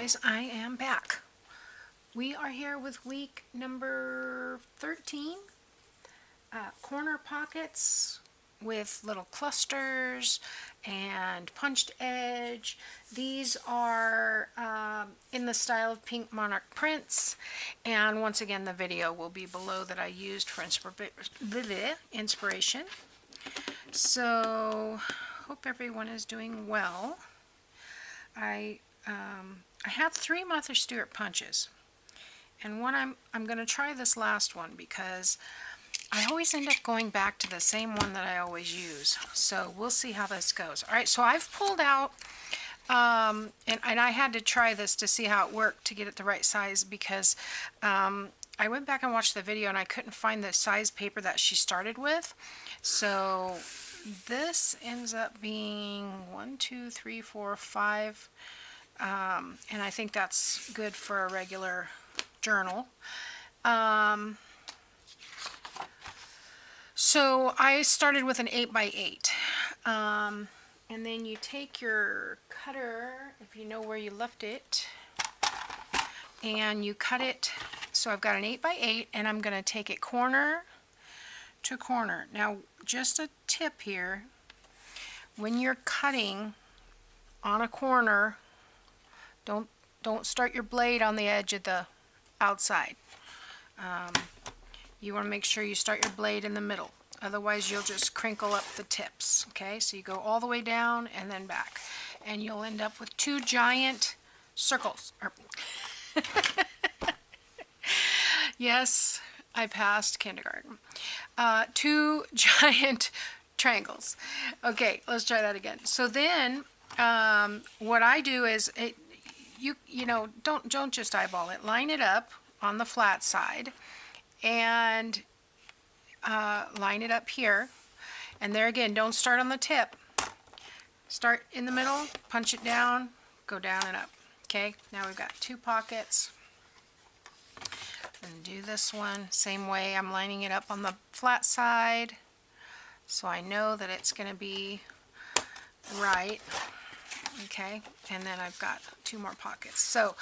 guys, I am back. We are here with week number 13. Corner pockets with little clusters and punched edge. These are in the style of Pink Monarch prints, and once again the video will be below that I used for inspiration. So hope everyone is doing well. I have 3 Martha Stewart punches, and one I'm going to try this last one because I always end up going back to the same one that I always use. So we'll see how this goes. Alright, so I've pulled out, and I had to try this to see how it worked to get it the right size because I went back and watched the video and I couldn't find the size paper that she started with. So this ends up being 1, 2, 3, 4, 5, and I think that's good for a regular journal. So I started with an 8x8, and then you take your cutter, if you know where you left it, and you cut it. So I've got an 8x8, and I'm going to take it corner to corner. Now, just a tip here, when you're cutting on a corner, don't start your blade on the edge of the outside. You want to make sure you start your blade in the middle, otherwise you'll just crinkle up the tips. Okay, so you go all the way down and then back, and you'll end up with 2 giant circles. Yes, I passed kindergarten. 2 giant triangles. Okay, let's try that again. So then what I do is you know, don't just eyeball it. Line it up on the flat side and line it up here. And there again, don't start on the tip. Start in the middle, punch it down, go down and up. Okay, now we've got 2 pockets. And do this one same way. I'm lining it up on the flat side so I know that it's going to be right. Okay, and then I've got 2 more pockets. So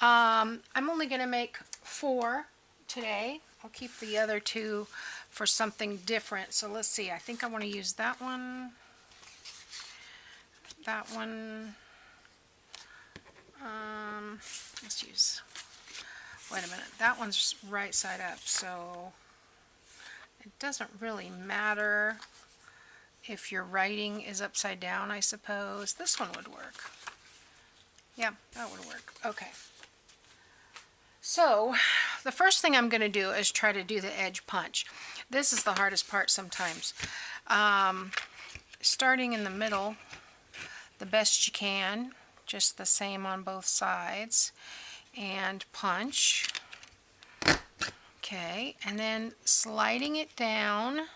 I'm only going to make 4 today. I'll keep the other 2 for something different. So let's see, I think I want to use that one, let's use, wait a minute, that one's right side up, so it doesn't really matter if your writing is upside down, I suppose. This one would work. Yeah, that would work. Okay. So, the first thing I'm going to do is try to do the edge punch. This is the hardest part sometimes. Starting in the middle, the best you can, just the same on both sides, and punch. Okay, and then sliding it down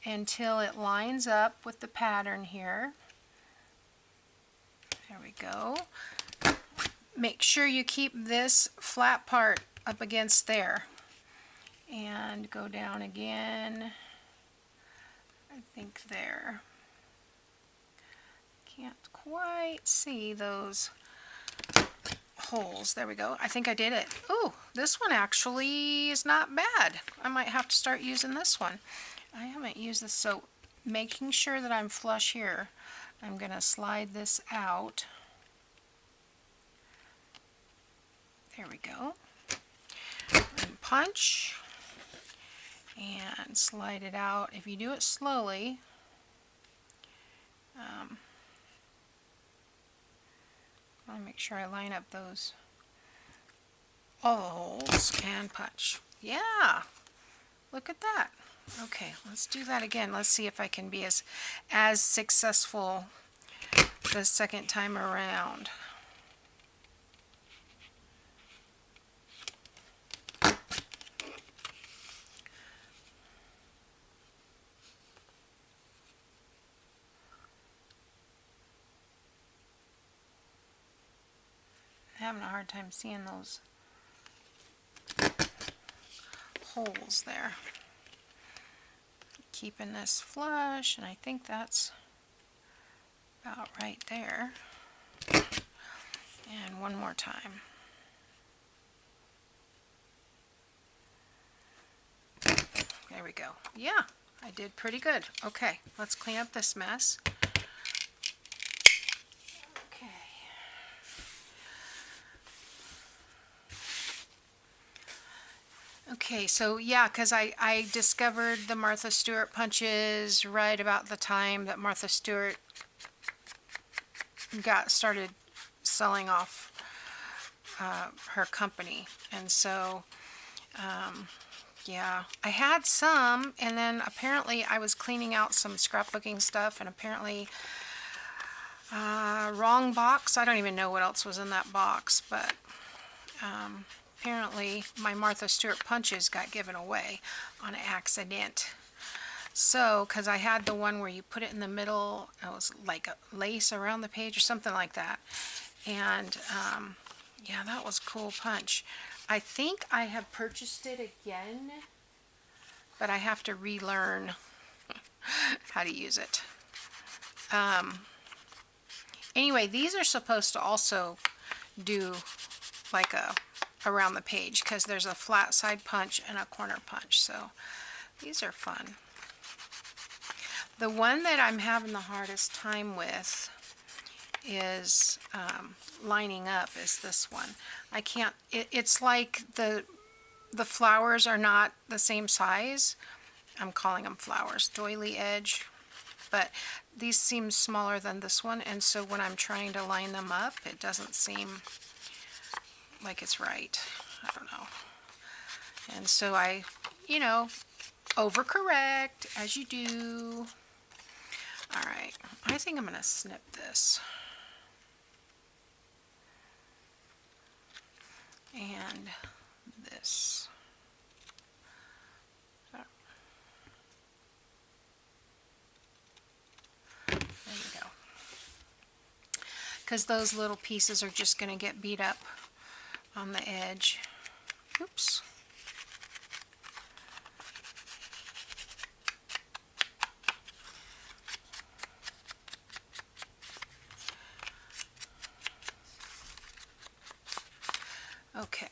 until it lines up with the pattern here. There we go. Make sure you keep this flat part up against there. And go down again. I think there. Can't quite see those holes. There we go. I think I did it. Ooh, this one actually is not bad. I might have to start using this one. I haven't used this, so making sure that I'm flush here, I'm going to slide this out. There we go. And punch and slide it out. If you do it slowly, I'll make sure I line up those all the holes and punch. Yeah, look at that. Okay, let's do that again. Let's see if I can be as successful the second time around. Having a hard time seeing those holes there. Keeping this flush, and I think that's about right there. And one more time. There we go. Yeah, I did pretty good. Okay, let's clean up this mess. Okay. Okay, so yeah, because I discovered the Martha Stewart punches right about the time that Martha Stewart started selling off her company. And so yeah, I had some, and then apparently I was cleaning out some scrapbooking stuff, and apparently wrong box. I don't even know what else was in that box, but apparently my Martha Stewart punches got given away on accident. So, because I had the one where you put it in the middle, it was like a lace around the page or something like that. And yeah, that was a cool punch. I think I have purchased it again, but I have to relearn how to use it. Anyway, these are supposed to also do like a around the page, because there's a flat side punch and a corner punch, so these are fun. The one that I'm having the hardest time with is lining up is this one. I can't, it's like the flowers are not the same size. I'm calling them flowers, doily edge, but these seem smaller than this one, and so when I'm trying to line them up, it doesn't seem like it's right. I don't know. And so I, you know, overcorrect as you do. All right, I think I'm going to snip this. And this. There you go. Because those little pieces are just going to get beat up on the edge. Oops. Okay,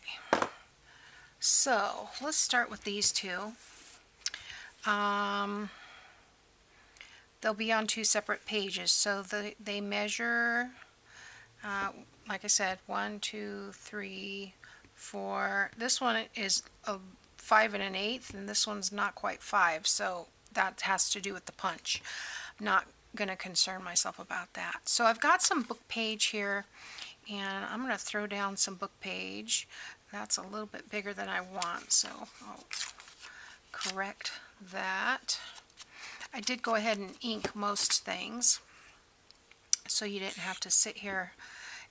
so let's start with these two. They'll be on two separate pages, so they measure, like I said, 1, 2, 3, 4. This one is a 5 1/8, and this one's not quite 5, so that has to do with the punch. I'm not going to concern myself about that. So I've got some book page here, and I'm going to throw down some book page. That's a little bit bigger than I want, so I'll correct that. I did go ahead and ink most things, so you didn't have to sit here.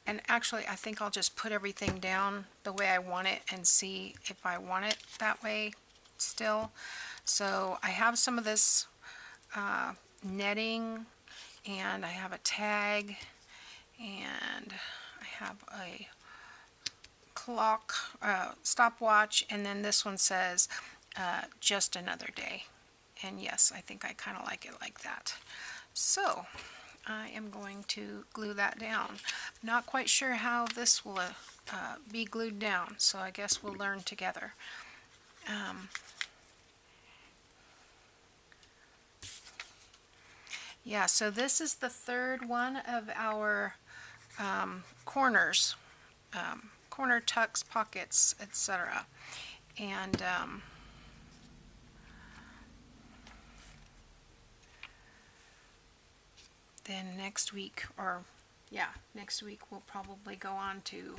And actually, I think I'll just put everything down the way I want it and see if I want it that way still. So I have some of this netting, and I have a tag, and I have a clock, stopwatch, and then this one says just another day. And yes, I think I kind of like it like that. So I am going to glue that down. Not quite sure how this will be glued down, so I guess we'll learn together. Yeah, so this is the third one of our corners, corner tucks, pockets, etc. And then next week, or yeah, next week we'll probably go on to,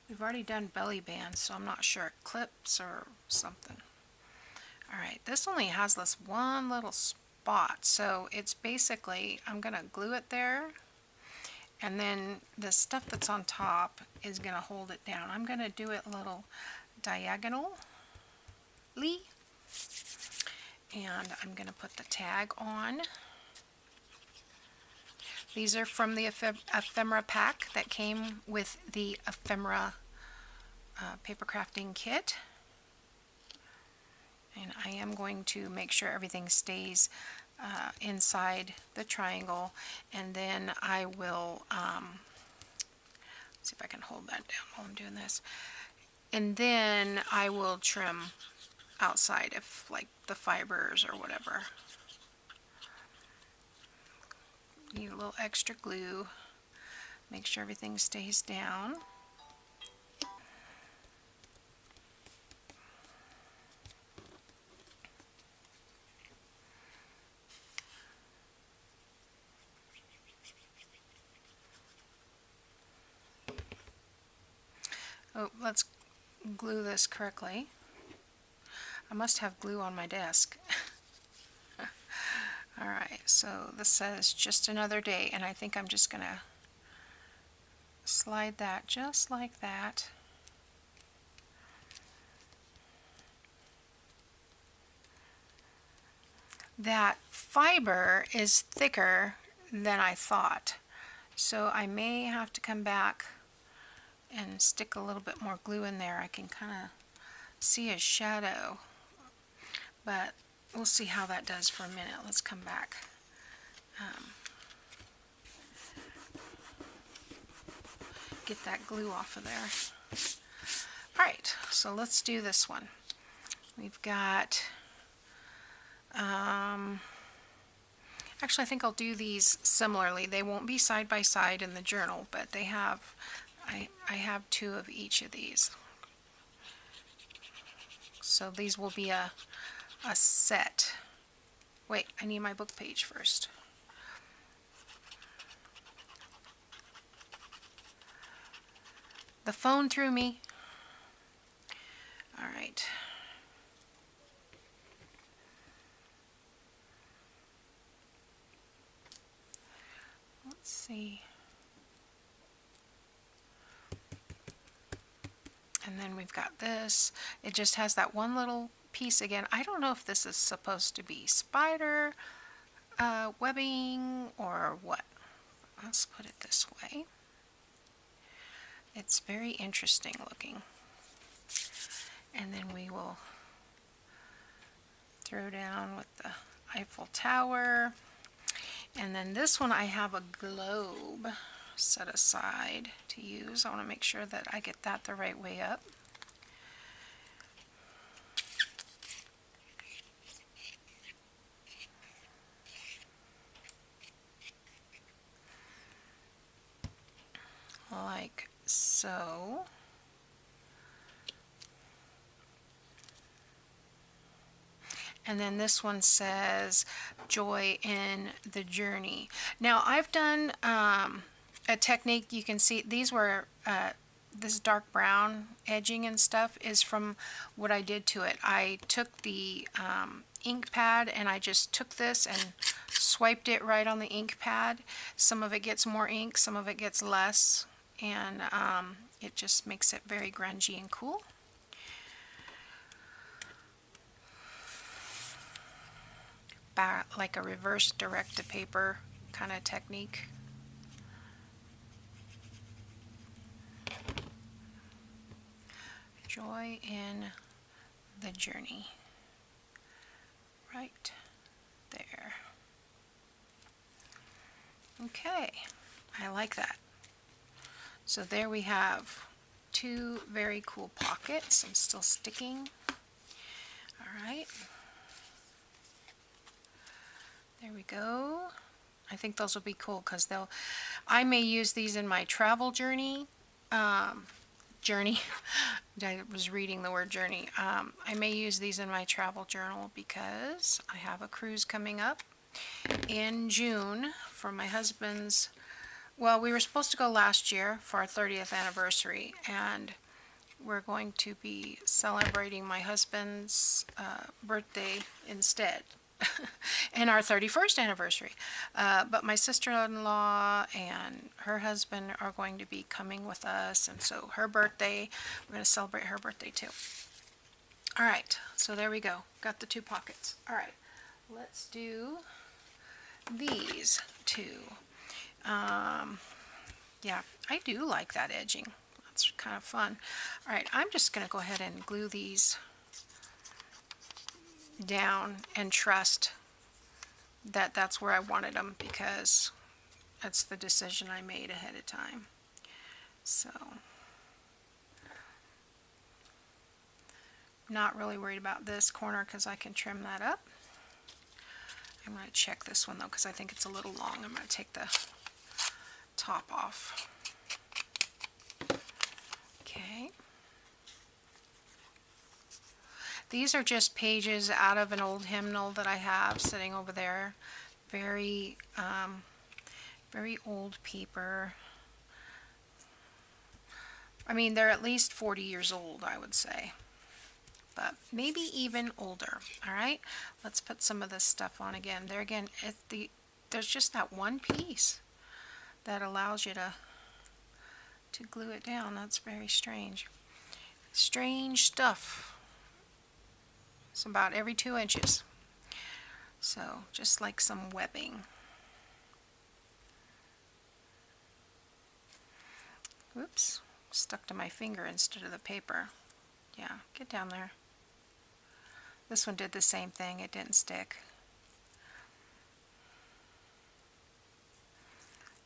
we've already done belly bands, so I'm not sure, clips or something. Alright, this only has this one little spot, so it's basically, I'm going to glue it there, and then the stuff that's on top is going to hold it down. I'm going to do it a little diagonally, and I'm going to put the tag on. These are from the Ephemera pack that came with the Ephemera paper crafting kit. And I am going to make sure everything stays inside the triangle, and then I will see if I can hold that down while I'm doing this. And then I will trim outside if like the fibers or whatever. Need a little extra glue. Make sure everything stays down. Oh, let's glue this correctly. I must have glue on my desk. Alright, so this says just another day, and I think I'm just going to slide that just like that. That fiber is thicker than I thought, so I may have to come back and stick a little bit more glue in there. I can kind of see a shadow, but we'll see how that does for a minute. Let's come back. Get that glue off of there. Alright, so let's do this one. We've got, actually I think I'll do these similarly. They won't be side by side in the journal, but they have, I have two of each of these. So these will be a set. Wait, I need my book page first. The phone threw me. All right. Let's see. And then we've got this. It just has that one little piece again. I don't know if this is supposed to be spider webbing or what. Let's put it this way. It's very interesting looking. And then we will throw down with the Eiffel Tower. And then this one I have a globe set aside to use. I want to make sure that I get that the right way up. Like so. And then this one says joy in the journey. Now I've done a technique. You can see these were this dark brown edging and stuff is from what I did to it. I took the ink pad and I just took this and swiped it right on the ink pad. Some of it gets more ink, some of it gets less, and it just makes it very grungy and cool. Like a reverse direct to paper kind of technique. Joy in the journey. Right there. Okay, I like that. So there we have two very cool pockets. I'm still sticking. All right. There we go. I think those will be cool because I may use these in my travel journey. I was reading the word journey. I may use these in my travel journal because I have a cruise coming up in June for my husband's. Well, we were supposed to go last year for our 30th anniversary, and we're going to be celebrating my husband's birthday instead. And our 31st anniversary. But my sister-in-law and her husband are going to be coming with us, and so her birthday, we're going to celebrate her birthday too. Alright, so there we go. Got the two pockets. Alright, let's do these two. Yeah, I do like that edging. That's kind of fun. Alright, I'm just going to go ahead and glue these down and trust that that's where I wanted them because that's the decision I made ahead of time. So, not really worried about this corner because I can trim that up. I'm going to check this one though because I think it's a little long. I'm going to take the top off. Okay. These are just pages out of an old hymnal that I have sitting over there. Very, very old paper. I mean, they're at least 40 years old, I would say. But maybe even older. All right, let's put some of this stuff on again. There again, there's just that one piece that allows you to glue it down. That's very strange. Strange stuff. It's about every 2 inches. So just like some webbing. Whoops, stuck to my finger instead of the paper. Yeah, get down there. This one did the same thing, it didn't stick.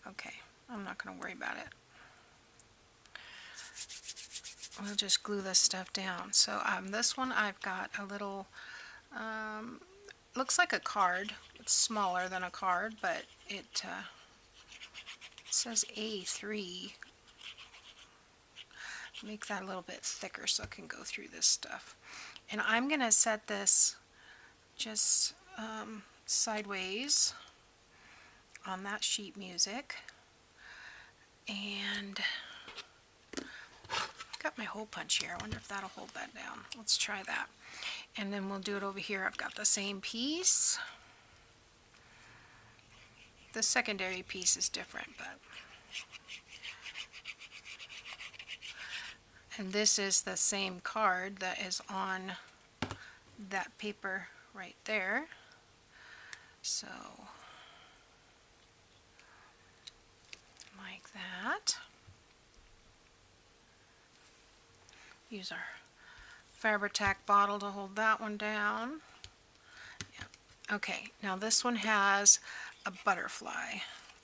Okay, I'm not going to worry about it. We'll just glue this stuff down. So this one I've got a little, looks like a card. It's smaller than a card, but it says A3. Make that a little bit thicker so it can go through this stuff. And I'm going to set this just sideways on that sheet music. And got my hole punch here. I wonder if that'll hold that down. Let's try that. And then we'll do it over here. I've got the same piece. The secondary piece is different, but and this is the same card that is on that paper right there. So like that. Use our Fabri-Tac bottle to hold that one down. Yeah. Okay, now this one has a butterfly,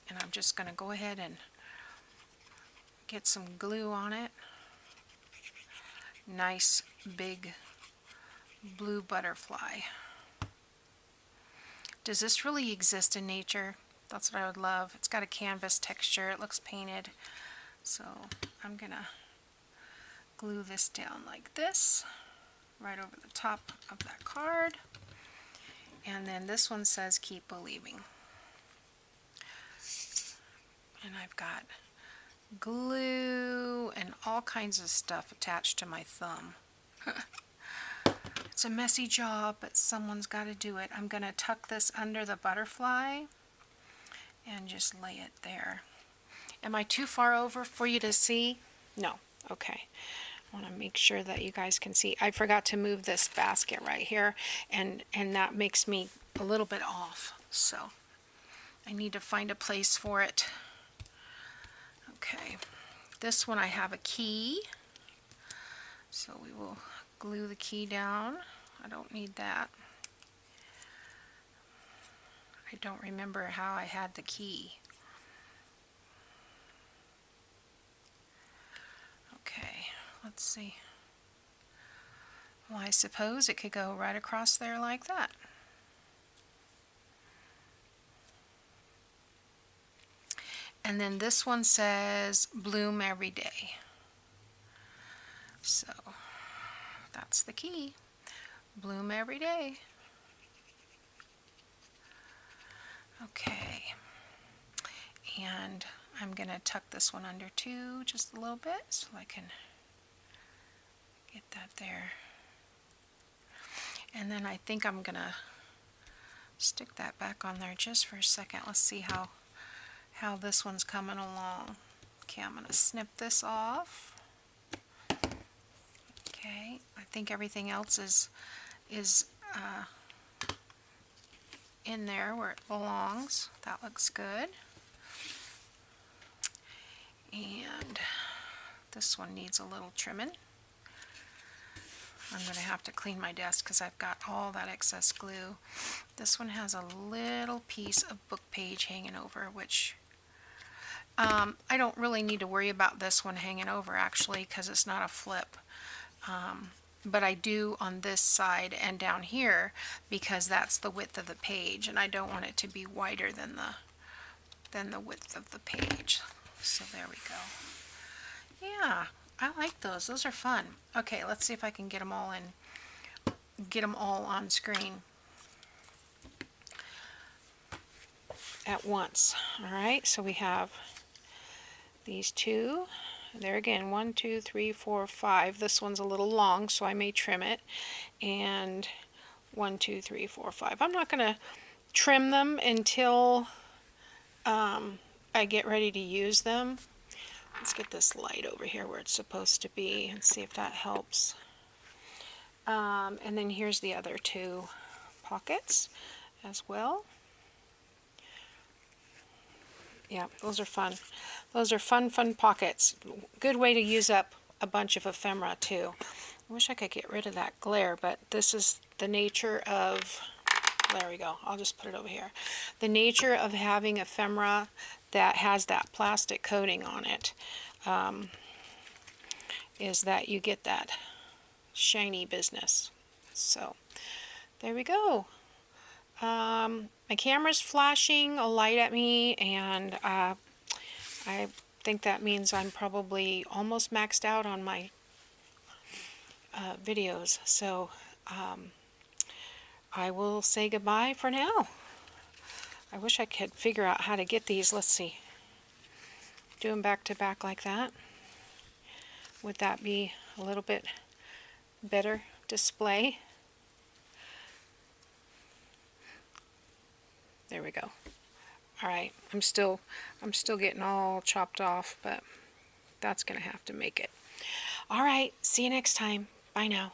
and I'm just going to go ahead and get some glue on it. Nice big blue butterfly. Does this really exist in nature? That's what I would love. It's got a canvas texture. It looks painted. So I'm going to glue this down like this, right over the top of that card. And then this one says keep believing. And I've got glue and all kinds of stuff attached to my thumb. It's a messy job, but someone's got to do it. I'm going to tuck this under the butterfly and just lay it there. Am I too far over for you to see? No. Okay. I want to make sure that you guys can see. I forgot to move this basket right here, and that makes me a little bit off. So I need to find a place for it. Okay, this one I have a key, so we will glue the key down. I don't need that. I don't remember how I had the key. Okay, let's see. Well, I suppose it could go right across there like that. And then this one says bloom every day. So that's the key. Bloom every day. Okay. And I'm going to tuck this one under too, just a little bit, so I can get that there. And then I think I'm going to stick that back on there just for a second. Let's see how this one's coming along. Okay, I'm going to snip this off. Okay, I think everything else is in there where it belongs. That looks good. And this one needs a little trimming. I'm going to have to clean my desk because I've got all that excess glue. This one has a little piece of book page hanging over, which I don't really need to worry about this one hanging over actually because it's not a flip. But I do on this side and down here because that's the width of the page and I don't want it to be wider than the width of the page. So there we go. Yeah, I like those. Those are fun. Okay, let's see if I can get them all on screen at once. All right, so we have these two. There again, 1, 2, 3, 4, 5. This one's a little long, so I may trim it. And 1, 2, 3, 4, 5. I'm not going to trim them until I get ready to use them. Let's get this light over here where it's supposed to be and see if that helps. And then here's the other two pockets as well. Yeah, those are fun. Those are fun pockets. Good way to use up a bunch of ephemera too. I wish I could get rid of that glare, but this is the nature of, there we go, I'll just put it over here. The nature of having ephemera that has that plastic coating on it is that you get that shiny business. So there we go. My camera's flashing a light at me, and I think that means I'm probably almost maxed out on my videos. So I will say goodbye for now. I wish I could figure out how to get these. Let's see. Do them back to back like that. Would that be a little bit better display? There we go. All right, I'm still getting all chopped off, but that's gonna have to make it. All right, see you next time. Bye now.